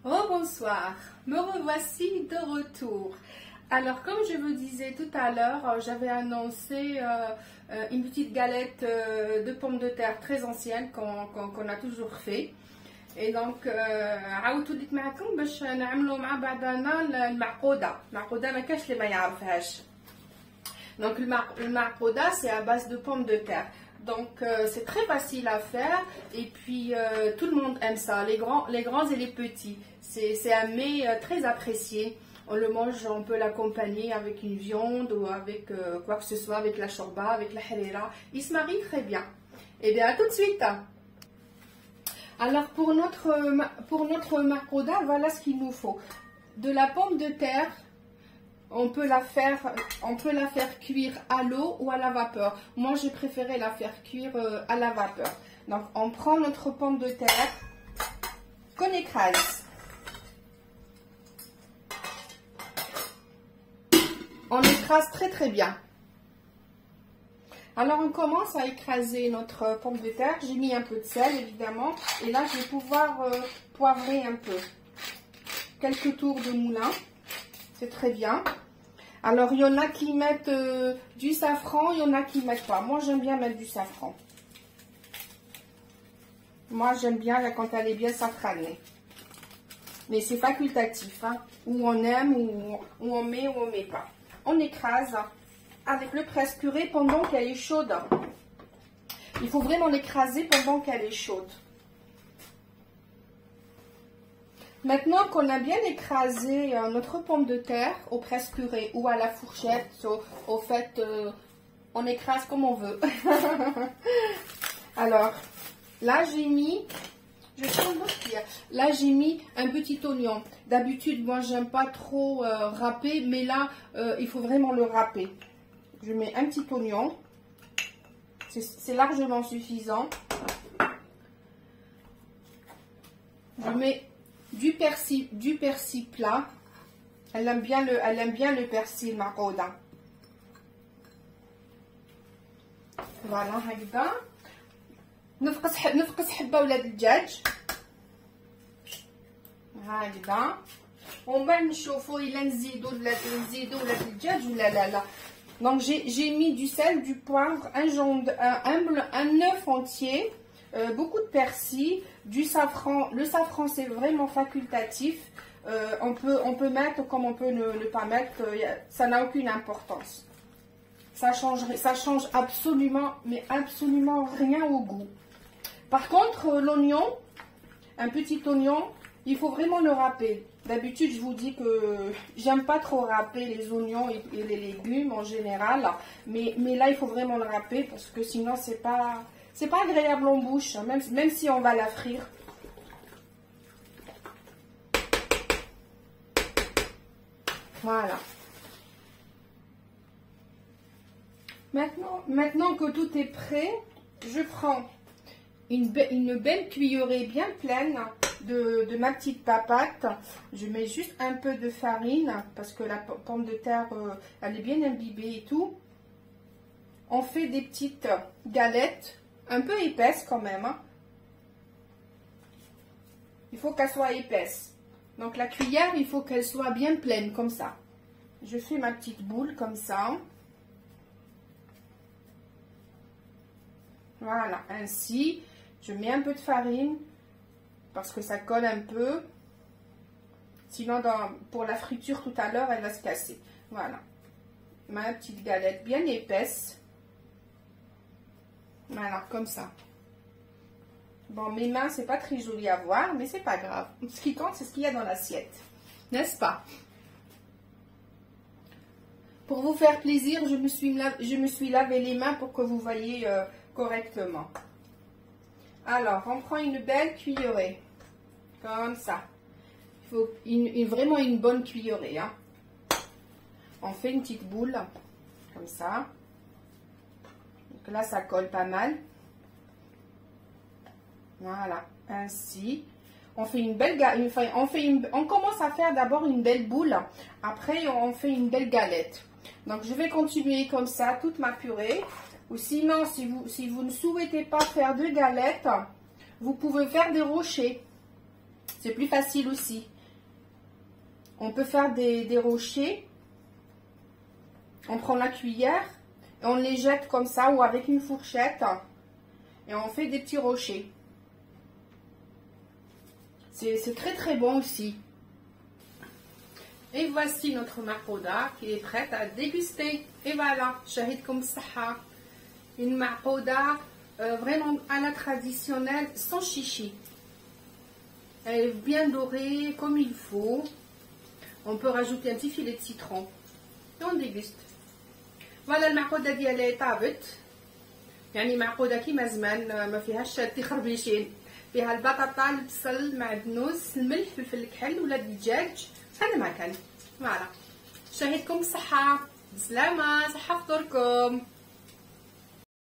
Oh bonsoir, me revoici de retour. Alors comme je vous disais tout à l'heure, j'avais annoncé une petite galette de pommes de terre très ancienne qu'on a toujours fait. Et donc عاودت وليت معكم باش نعملوا مع بعضنا المعقودة ما كاش اللي ما يعرفهاش. Donc le marcoda c'est à base de pommes de terre. Donc c'est très facile à faire et puis tout le monde aime ça, les grands et les petits. C'est un mets très apprécié. On le mange, on peut l'accompagner avec une viande ou avec quoi que ce soit, avec la shorba, avec la harira. Il se marie très bien. Et bien à tout de suite. Alors pour notre marcoda, voilà ce qu'il nous faut. De la pomme de terre. On peut la faire cuire à l'eau ou à la vapeur. Moi, j'ai préféré la faire cuire à la vapeur. Donc, on prend notre pomme de terre qu'on écrase. On écrase très très bien. Alors, on commence à écraser notre pomme de terre. J'ai mis un peu de sel, évidemment. Et là, je vais pouvoir poivrer un peu. Quelques tours de moulin. C'est très bien. Alors, il y en a qui mettent du safran, il y en a qui ne mettent pas. Moi, j'aime bien mettre du safran. Moi, j'aime bien quand elle est bien safranée. Mais c'est facultatif, hein. Ou on aime, ou on met, ou on ne met pas. On écrase avec le presse-purée pendant qu'elle est chaude. Il faut vraiment l'écraser pendant qu'elle est chaude. Maintenant qu'on a bien écrasé notre pomme de terre au presse-purée ou à la fourchette, au fait, on écrase comme on veut. Alors, là j'ai mis, là j'ai mis un petit oignon. D'habitude, moi j'aime pas trop râper, mais là, il faut vraiment le râper. Je mets un petit oignon, c'est largement suffisant. Je mets du persil plat. Elle aime bien le persil marauda. Voilà, هكذا نفقس حبة ولا الدجاج هكذا ومن بعد نشوفوا إلا نزيدوا ولا الدجاج ولا لا. Donc j'ai mis du sel, du poivre, un œuf entier. Beaucoup de persil, du safran. Le safran, c'est vraiment facultatif. On peut mettre comme on peut ne pas mettre. Ça n'a aucune importance. Ça change absolument, mais absolument rien au goût. Par contre, l'oignon, un petit oignon, il faut vraiment le râper. D'habitude, je vous dis que j'aime pas trop râper les oignons et les légumes en général. Mais là, il faut vraiment le râper parce que sinon, c'est pas agréable en bouche, même si on va la frire. Voilà. Maintenant que tout est prêt, je prends une belle cuillerée bien pleine de ma petite papate. Je mets juste un peu de farine parce que la pomme de terre, elle est bien imbibée et tout. On fait des petites galettes. Un peu épaisse quand même. Hein. Il faut qu'elle soit épaisse. Donc la cuillère, il faut qu'elle soit bien pleine comme ça. Je fais ma petite boule comme ça. Voilà, ainsi. Je mets un peu de farine parce que ça colle un peu. Sinon, pour la friture tout à l'heure, elle va se casser. Voilà. Ma petite galette bien épaisse. Voilà, comme ça. Bon, mes mains, c'est pas très joli à voir, mais c'est pas grave. Ce qui compte, c'est ce qu'il y a dans l'assiette. N'est-ce pas? Pour vous faire plaisir, je me suis lavé les mains pour que vous voyez correctement. Alors, on prend une belle cuillerée. Comme ça. Il faut vraiment une bonne cuillerée. Hein. On fait une petite boule. Comme ça. Là, ça colle pas mal. Voilà, ainsi. On fait une belle on commence à faire d'abord une belle boule. Après, on fait une belle galette. Donc, je vais continuer comme ça toute ma purée. Ou sinon, si vous ne souhaitez pas faire de galettes, vous pouvez faire des rochers. C'est plus facile aussi. On peut faire des rochers. On prend la cuillère et on les jette comme ça ou avec une fourchette. Et on fait des petits rochers. C'est très très bon aussi. Et voici notre maqouda qui est prête à déguster. Et voilà, shahidkoum saha. Une maqouda vraiment à la traditionnelle, sans chichi. Elle est bien dorée comme il faut. On peut rajouter un petit filet de citron. Et on déguste. Voilà المعقودة ديالي طابت. يعني معقودة كيما زمان ما فيهاش تخربيشين. فيها البطاطا البصل المعدنوس الملح الفلفل الكحل ولا الدجاج. هذا ما كان. فوالا. شهيتكم بالصحة. بسلامة. صحة فطوركم.